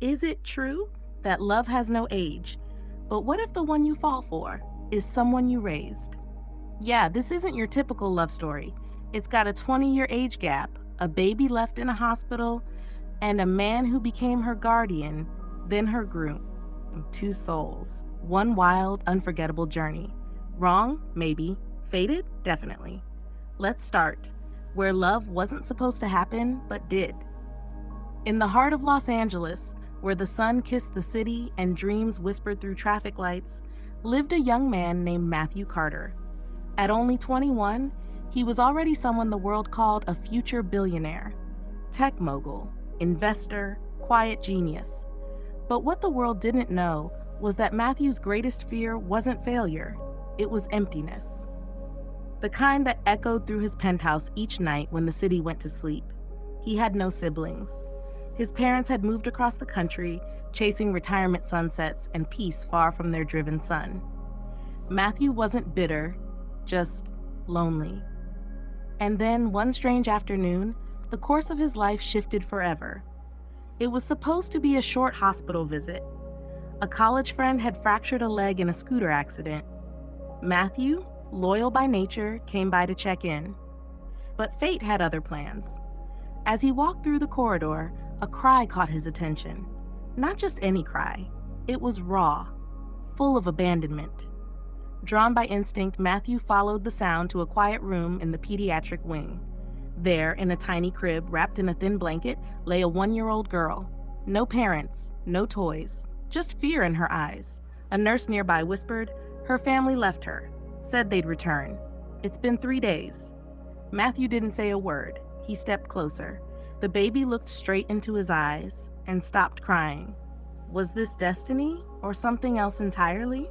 Is it true that love has no age? But what if the one you fall for is someone you raised? Yeah, this isn't your typical love story. It's got a 20-year age gap, a baby left in a hospital, and a man who became her guardian, then her groom. Two souls, one wild, unforgettable journey. Wrong? Maybe. Fated? Definitely. Let's start where love wasn't supposed to happen, but did. In the heart of Los Angeles, where the sun kissed the city and dreams whispered through traffic lights, lived a young man named Matthew Carter. At only 21, he was already someone the world called a future billionaire, tech mogul, investor, quiet genius. But what the world didn't know was that Matthew's greatest fear wasn't failure, it was emptiness. The kind that echoed through his penthouse each night when the city went to sleep. He had no siblings. His parents had moved across the country, chasing retirement sunsets and peace far from their driven son. Matthew wasn't bitter, just lonely. And then, one strange afternoon, the course of his life shifted forever. It was supposed to be a short hospital visit. A college friend had fractured a leg in a scooter accident. Matthew, loyal by nature, came by to check in. But fate had other plans. As he walked through the corridor, a cry caught his attention. Not just any cry. It was raw, full of abandonment. Drawn by instinct, Matthew followed the sound to a quiet room in the pediatric wing. There, in a tiny crib wrapped in a thin blanket, lay a 1-year-old girl. No parents, no toys, just fear in her eyes. A nurse nearby whispered, her family left her, said they'd return. It's been 3 days. Matthew didn't say a word. He stepped closer. The baby looked straight into his eyes and stopped crying. Was this destiny or something else entirely?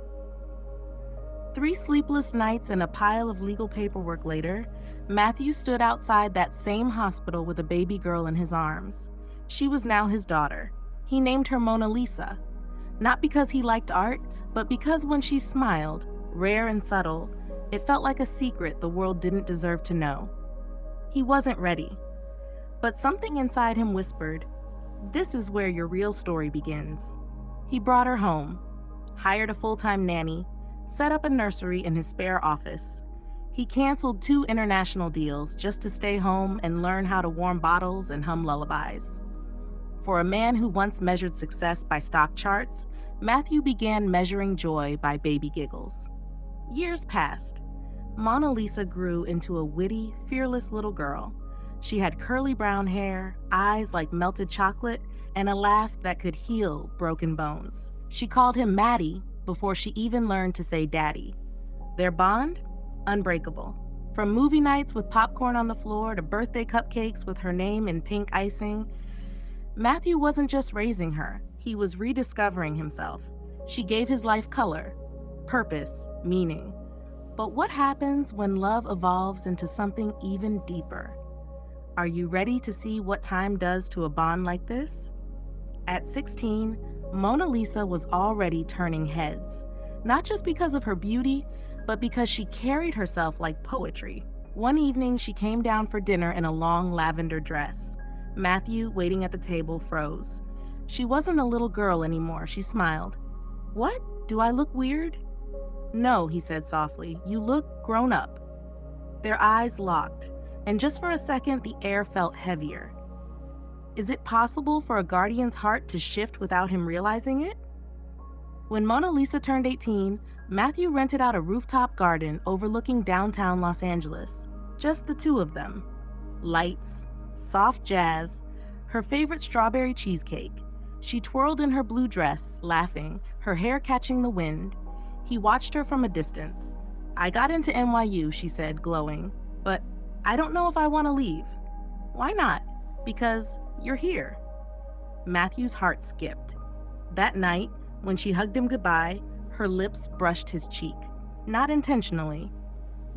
3 sleepless nights and a pile of legal paperwork later, Matthew stood outside that same hospital with a baby girl in his arms. She was now his daughter. He named her Mona Lisa. Not because he liked art, but because when she smiled, rare and subtle, it felt like a secret the world didn't deserve to know. He wasn't ready. But something inside him whispered, this is where your real story begins. He brought her home, hired a full-time nanny, set up a nursery in his spare office. He canceled 2 international deals just to stay home and learn how to warm bottles and hum lullabies. For a man who once measured success by stock charts, Matthew began measuring joy by baby giggles. Years passed. Mona Lisa grew into a witty, fearless little girl. She had curly brown hair, eyes like melted chocolate, and a laugh that could heal broken bones. She called him Maddie before she even learned to say daddy. Their bond? Unbreakable. From movie nights with popcorn on the floor to birthday cupcakes with her name in pink icing, Matthew wasn't just raising her, he was rediscovering himself. She gave his life color, purpose, meaning. But what happens when love evolves into something even deeper? Are you ready to see what time does to a bond like this? At 16, Mona Lisa was already turning heads, not just because of her beauty, but because she carried herself like poetry. One evening, she came down for dinner in a long lavender dress. Matthew, waiting at the table, froze. She wasn't a little girl anymore. She smiled. What? Do I look weird? No, he said softly. You look grown up. Their eyes locked, and just for a second, the air felt heavier. Is it possible for a guardian's heart to shift without him realizing it? When Mona Lisa turned 18, Matthew rented out a rooftop garden overlooking downtown Los Angeles. Just the 2 of them. Lights, soft jazz, her favorite strawberry cheesecake. She twirled in her blue dress, laughing, her hair catching the wind. He watched her from a distance. I got into NYU, she said, glowing, but I don't know if I want to leave. Why not? Because you're here. Matthew's heart skipped. That night, when she hugged him goodbye, her lips brushed his cheek. Not intentionally,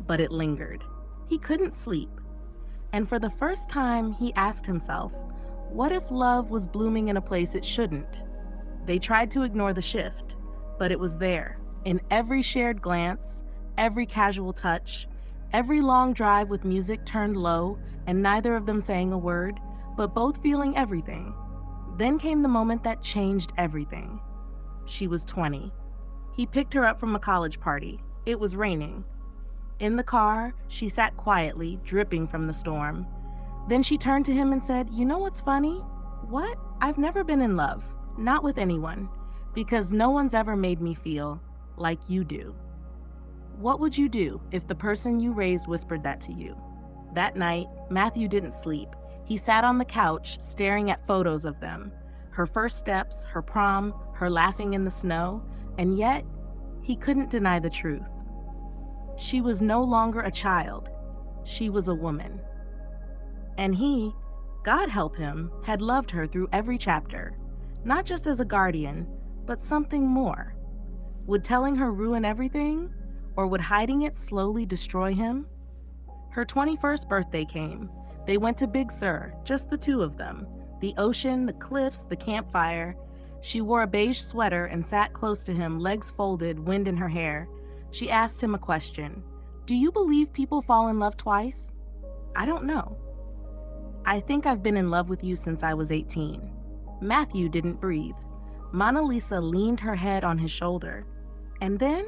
but it lingered. He couldn't sleep. And for the first time, he asked himself, what if love was blooming in a place it shouldn't? They tried to ignore the shift, but it was there, in every shared glance, every casual touch, every long drive with music turned low and neither of them saying a word, but both feeling everything. Then came the moment that changed everything. She was 20. He picked her up from a college party. It was raining. In the car, she sat quietly, dripping from the storm. Then she turned to him and said, "You know what's funny? What? I've never been in love. Not with anyone. Because no one's ever made me feel like you do." What would you do if the person you raised whispered that to you? That night, Matthew didn't sleep. He sat on the couch, staring at photos of them. Her first steps, her prom, her laughing in the snow, and yet, he couldn't deny the truth. She was no longer a child. She was a woman. And he, God help him, had loved her through every chapter, not just as a guardian, but something more. Would telling her ruin everything, or would hiding it slowly destroy him? Her 21st birthday came. They went to Big Sur, just the two of them. The ocean, the cliffs, the campfire. She wore a beige sweater and sat close to him, legs folded, wind in her hair. She asked him a question. "Do you believe people fall in love twice?" "I don't know." "I think I've been in love with you since I was 18. Matthew didn't breathe. Mona Lisa leaned her head on his shoulder. And then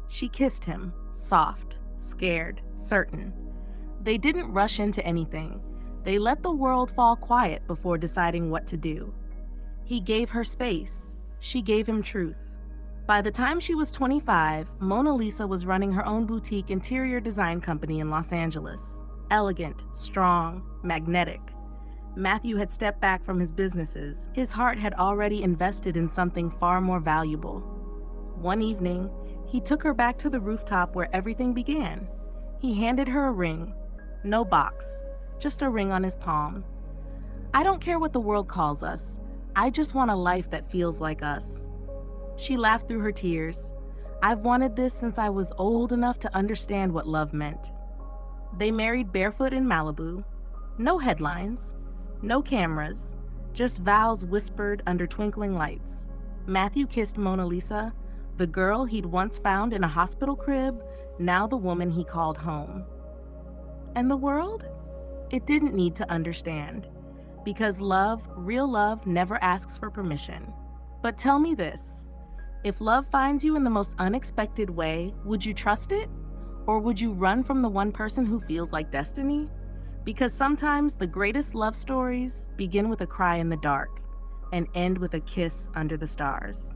she kissed him, soft, scared, certain. They didn't rush into anything. They let the world fall quiet before deciding what to do. He gave her space. She gave him truth. By the time she was 25, Mona Lisa was running her own boutique interior design company in Los Angeles. Elegant, strong, magnetic. Matthew had stepped back from his businesses. His heart had already invested in something far more valuable. One evening, he took her back to the rooftop where everything began. He handed her a ring. No box, just a ring on his palm. "I don't care what the world calls us. I just want a life that feels like us." She laughed through her tears. "I've wanted this since I was old enough to understand what love meant." They married barefoot in Malibu. No headlines, no cameras, just vows whispered under twinkling lights. Matthew kissed Mona Lisa, the girl he'd once found in a hospital crib, now the woman he called home. And the world? It didn't need to understand. Because love, real love, never asks for permission. But tell me this. If love finds you in the most unexpected way, would you trust it? Or would you run from the one person who feels like destiny? Because sometimes the greatest love stories begin with a cry in the dark and end with a kiss under the stars.